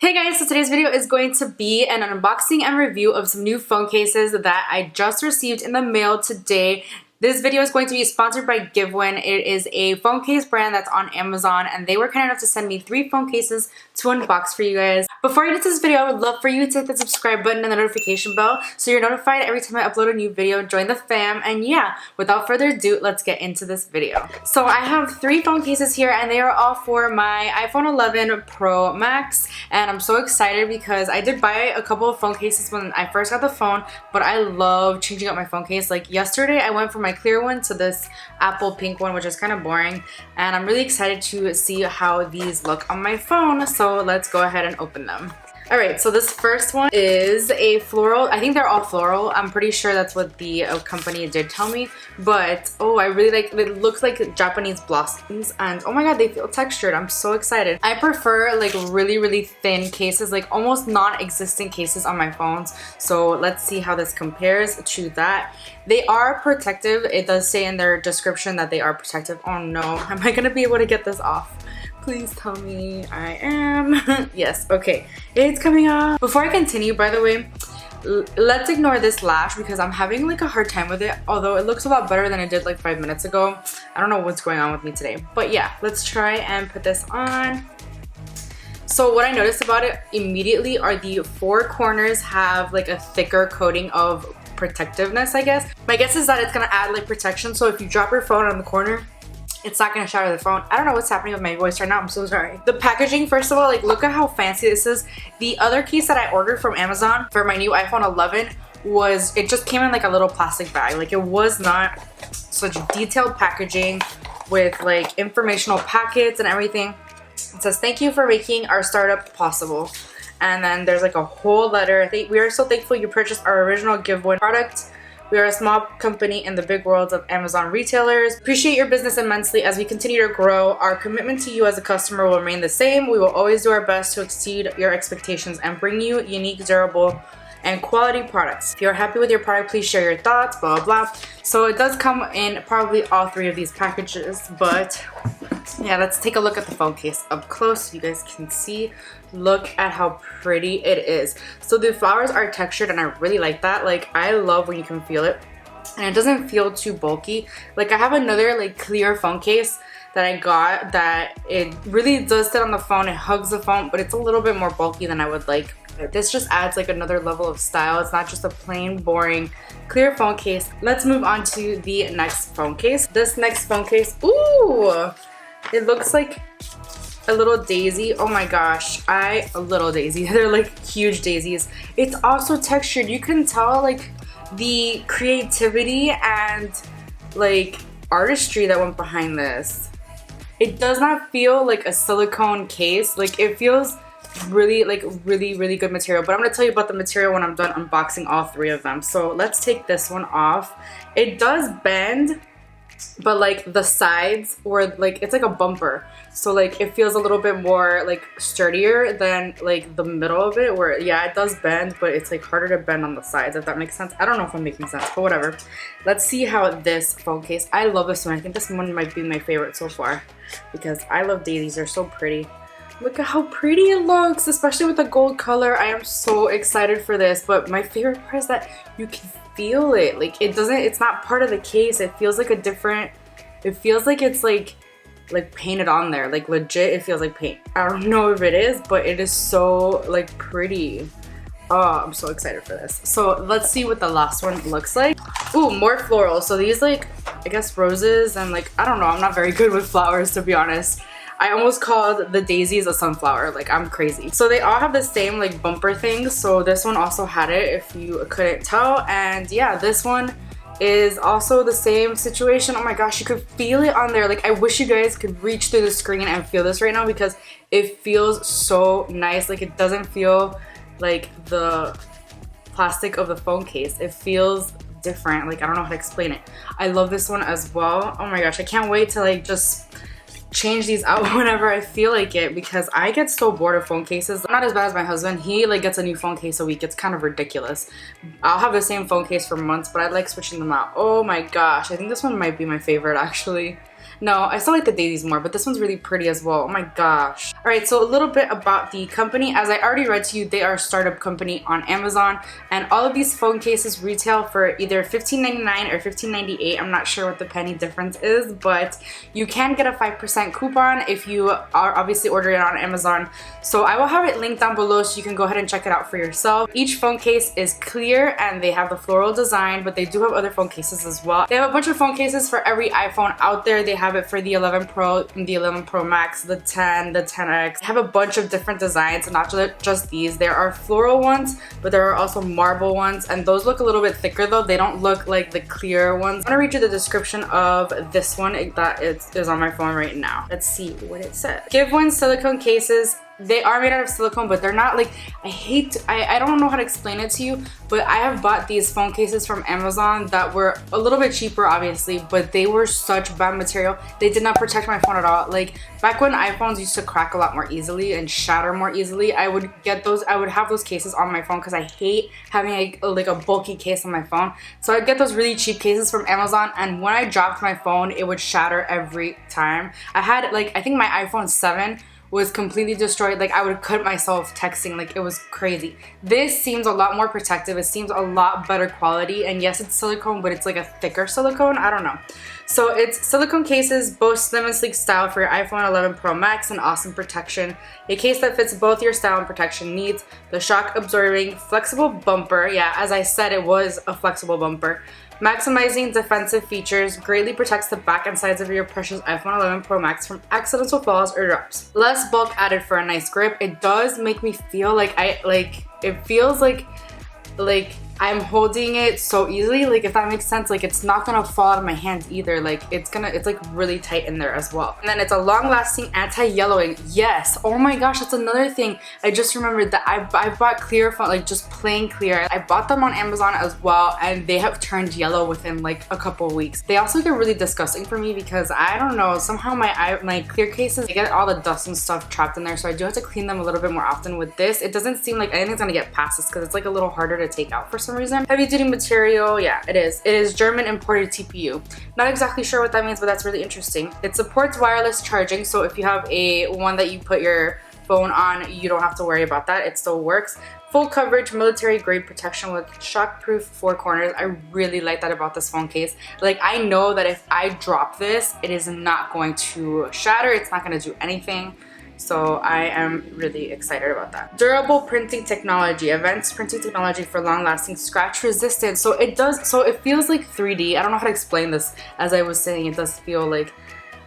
Hey guys, so today's video is going to be an unboxing and review of some new phone cases that I just received in the mail today. This video is going to be sponsored by GVIEWIN. It is a phone case brand that's on Amazon, and they were kind enough to send me 3 phone cases to unbox for you guys. Before I get to this video, I would love for you to hit the subscribe button and the notification bell so you're notified every time I upload a new video. Join the fam, and yeah, without further ado, let's get into this video. So I have 3 phone cases here, and they are all for my iPhone 11 Pro Max, and I'm so excited because I did buy a couple of phone cases when I first got the phone, but I love changing up my phone case. Like yesterday, I went from my clear one to this apple pink one, which is kind of boring, and I'm really excited to see how these look on my phone. So let's go ahead and open them. Alright, so this first one is a floral. I think they're all floral. I'm pretty sure that's what the company did tell me. But, oh, I really like it. It looks like Japanese blossoms. And, oh my god, they feel textured. I'm so excited. I prefer, like, really thin cases. Like, almost non-existent cases on my phones. So, let's see how this compares to that. They are protective. It does say in their description that they are protective. Oh, no. Am I going to be able to get this off? Please tell me I am. Yes, okay. It's coming off. Before I continue, by the way, let's ignore this lash because I'm having like a hard time with it, although it looks a lot better than it did like 5 minutes ago. I don't know what's going on with me today. But yeah, let's try and put this on. So what I noticed about it immediately are the 4 corners have like a thicker coating of protectiveness, I guess. My guess is that it's gonna add like protection, so if you drop your phone on the corner, it's not gonna shatter the phone. I don't know what's happening with my voice right now. I'm so sorry. The packaging, first of all, like look at how fancy this is. The other case that I ordered from Amazon for my new iPhone 11 was, it just came in like a little plastic bag. Like it was not such detailed packaging with like informational packets and everything. It says, "Thank you for making our startup possible." And then there's like a whole letter. We are so thankful you purchased our original GVIEWIN product. We are a small company in the big world of Amazon retailers. Appreciate your business immensely as we continue to grow. Our commitment to you as a customer will remain the same. We will always do our best to exceed your expectations and bring you unique, durable, and quality products. If you're happy with your product, please share your thoughts, blah, blah, blah. So it does come in probably all 3 of these packages, but yeah, let's take a look at the phone case up close so you guys can see. Look at how pretty it is. So the flowers are textured and I really like that. Like I love when you can feel it and it doesn't feel too bulky. Like I have another like clear phone case that I got that it really does sit on the phone. It hugs the phone, but it's a little bit more bulky than I would like. This just adds like another level of style. It's not just a plain boring clear phone case. Let's move on to the next phone case. This next phone case, ooh, it looks like a little daisy. Oh my gosh, a little daisy. They're like huge daisies. It's also textured. You can tell like the creativity and like artistry that went behind this. It does not feel like a silicone case. Like it feels really good material, but I'm gonna tell you about the material when I'm done unboxing all 3 of them. So let's take this one off. It does bend, but like the sides were like, it's like a bumper, so like it feels a little bit more like sturdier than like the middle of it, where yeah, it does bend, but it's like harder to bend on the sides, if that makes sense. I don't know if I'm making sense, but whatever. Let's see how this phone case, I love this one. I think this one might be my favorite so far because I love daisies. They're so pretty. Look at how pretty it looks, especially with the gold color. I am so excited for this, but my favorite part is that you can feel it. Like it's not part of the case. It feels like a different, it feels like it's like painted on there. Like legit, it feels like paint. I don't know if it is, but it is so like pretty. Oh, I'm so excited for this. So let's see what the last one looks like. Ooh, more floral. So these like, I guess roses and like, I don't know. I'm not very good with flowers, to be honest. I almost called the daisies a sunflower. Like I'm crazy. So they all have the same like bumper thing. So this one also had it, if you couldn't tell. And yeah, this one is also the same situation. Oh my gosh, you could feel it on there. Like I wish you guys could reach through the screen and feel this right now because it feels so nice. Like it doesn't feel like the plastic of the phone case. It feels different. Like I don't know how to explain it. I love this one as well. Oh my gosh, I can't wait to like just change these out whenever I feel like it because I get so bored of phone cases. I'm not as bad as my husband. He like gets a new phone case a week. It's kind of ridiculous. I'll have the same phone case for months, but I like switching them out. Oh my gosh, I think this one might be my favorite actually. No, I still like the daisies more, but this one's really pretty as well. Oh my gosh. All right, so a little bit about the company. As I already read to you, they are a startup company on Amazon, and all of these phone cases retail for either $15.99 or $15.98. I'm not sure what the penny difference is, but you can get a 5% coupon if you are obviously ordering it on Amazon. So I will have it linked down below so you can go ahead and check it out for yourself. Each phone case is clear and they have the floral design, but they do have other phone cases as well. They have a bunch of phone cases for every iPhone out there. They have it for the 11 Pro, the 11 Pro Max, the 10, the 10X. They have a bunch of different designs, not just these. There are floral ones, but there are also marble ones, and those look a little bit thicker though. They don't look like the clear ones. I'm gonna read you the description of this one that is on my phone right now. Let's see what it says. GVIEWIN silicone cases. They are made out of silicone, but they're not like, I don't know how to explain it to you, but I have bought these phone cases from Amazon that were a little bit cheaper obviously, but they were such bad material. They did not protect my phone at all. Like back when iPhones used to crack a lot more easily and shatter more easily, I would have those cases on my phone because I hate having like a bulky case on my phone. So I'd get those really cheap cases from Amazon, and when I dropped my phone, it would shatter every time. I had like, I think my iPhone 7 was completely destroyed. Like I would cut myself texting, like it was crazy. This seems a lot more protective. It seems a lot better quality, and yes, it's silicone, but it's like a thicker silicone. I don't know. So it's silicone cases, both slim and sleek style for your iPhone 11 Pro Max, and awesome protection. A case that fits both your style and protection needs. The shock absorbing flexible bumper. Yeah, as I said, it was a flexible bumper. Maximizing defensive features, greatly protects the back and sides of your precious iPhone 11 Pro Max from accidental falls or drops. Less bulk added for a nice grip. It does make me feel like it feels like I'm holding it so easily, like if that makes sense. Like it's not gonna fall out of my hands either. Like it's like really tight in there as well. And then it's a long-lasting anti-yellowing. Yes, oh my gosh, that's another thing. I just remembered that I bought clear phone, like just plain clear. I bought them on Amazon as well, and they have turned yellow within like a couple weeks. They also get really disgusting for me because I don't know, somehow my clear cases, they get all the dust and stuff trapped in there, so I do have to clean them a little bit more often. With this, it doesn't seem like anything's gonna get past this because it's like a little harder to take out for some reason. Heavy duty material, yeah, it is. It is German imported TPU. Not exactly sure what that means, but that's really interesting. It supports wireless charging, so if you have one that you put your phone on, you don't have to worry about that. It still works. Full coverage, military grade protection with shockproof four corners. I really like that about this phone case. Like I know that if I drop this, it is not going to shatter. It's not going to do anything. So I am really excited about that. Durable printing technology, advanced printing technology for long-lasting scratch resistance. So it feels like 3D. I don't know how to explain this. As I was saying, it does feel like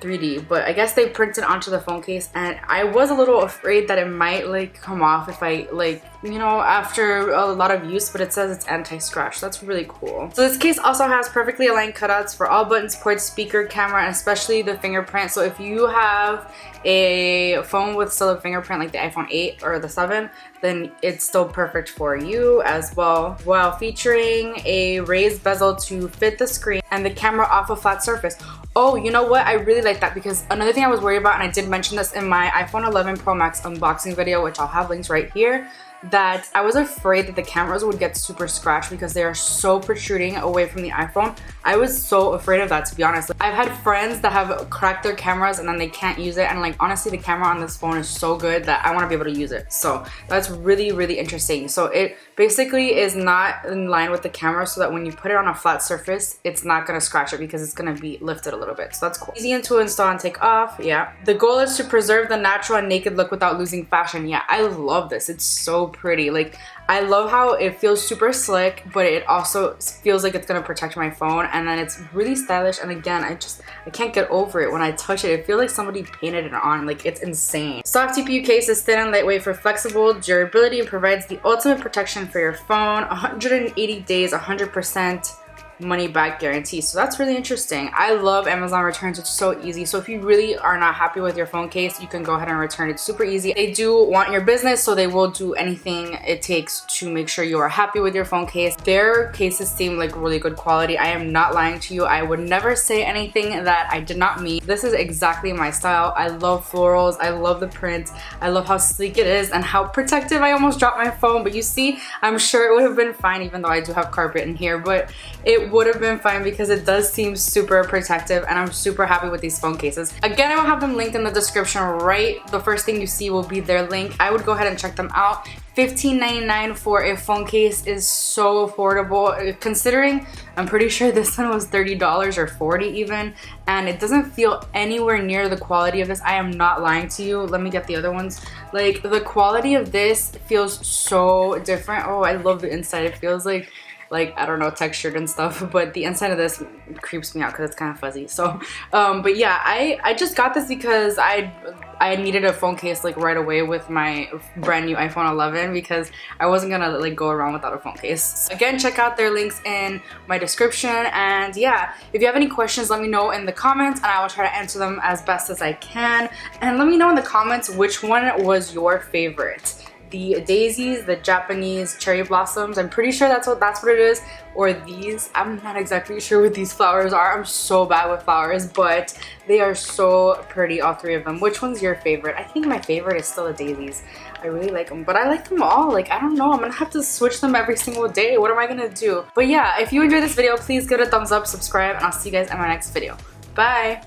3D, but I guess they printed onto the phone case, and I was a little afraid that it might like come off if I like, you know, after a lot of use, but it says it's anti-scratch. That's really cool. So this case also has perfectly aligned cutouts for all buttons, ports, speaker, camera, and especially the fingerprint. So if you have a phone with still a fingerprint like the iPhone 8 or the 7, then it's still perfect for you as well, while featuring a raised bezel to fit the screen and the camera off a flat surface. Oh, you know what? I really like that, because another thing I was worried about, and I did mention this in my iPhone 11 Pro Max unboxing video, which I'll have links right here, that I was afraid that the cameras would get super scratched because they are so protruding away from the iPhone. I was so afraid of that, to be honest. I've had friends that have cracked their cameras and then they can't use it, and like honestly the camera on this phone is so good that I want to be able to use it. So that's really, really interesting. So it basically is not in line with the camera, so that when you put it on a flat surface, it's not going to scratch it because it's going to be lifted a little bit. So that's cool. Easy to install and take off. Yeah. The goal is to preserve the natural and naked look without losing fashion. Yeah, I love this. It's so pretty. Like I love how it feels super slick, but it also feels like it's gonna protect my phone, and then it's really stylish. And again, I can't get over it when I touch it. It feels like somebody painted it on. Like it's insane. Soft TPU case is thin and lightweight for flexible durability and provides the ultimate protection for your phone. 180 days, 100% money back guarantee. So that's really interesting. I love Amazon returns. It's so easy. So if you really are not happy with your phone case, you can go ahead and return it. Super easy. They do want your business, so they will do anything it takes to make sure you are happy with your phone case. Their cases seem like really good quality. I am not lying to you. I would never say anything that I did not mean. This is exactly my style. I love florals. I love the print. I love how sleek it is and how protective. I almost dropped my phone, but you see, I'm sure it would have been fine, even though I do have carpet in here, but it it would have been fine because it does seem super protective, and I'm super happy with these phone cases. Again, I will have them linked in the description, right? The first thing you see will be their link. I would go ahead and check them out. $15.99 for a phone case is so affordable, considering I'm pretty sure this one was $30 or $40 even, and it doesn't feel anywhere near the quality of this. I am not lying to you. Let me get the other ones. Like, the quality of this feels so different. Oh, I love the inside. It feels like I don't know, textured and stuff, but the inside of this creeps me out because it's kind of fuzzy. So but yeah, I just got this because I needed a phone case like right away with my brand new iPhone 11 because I wasn't gonna like go around without a phone case. Again, check out their links in my description, and yeah, if you have any questions, let me know in the comments and I will try to answer them as best as I can. And let me know in the comments which one was your favorite. The daisies, the Japanese cherry blossoms, I'm pretty sure that's what it is, or these. I'm not exactly sure what these flowers are. I'm so bad with flowers, but they are so pretty, all three of them. Which one's your favorite? I think my favorite is still the daisies. I really like them, but I like them all. Like, I don't know, I'm gonna have to switch them every single day. What am I gonna do? But yeah, if you enjoyed this video, please give it a thumbs up, subscribe, and I'll see you guys in my next video. Bye!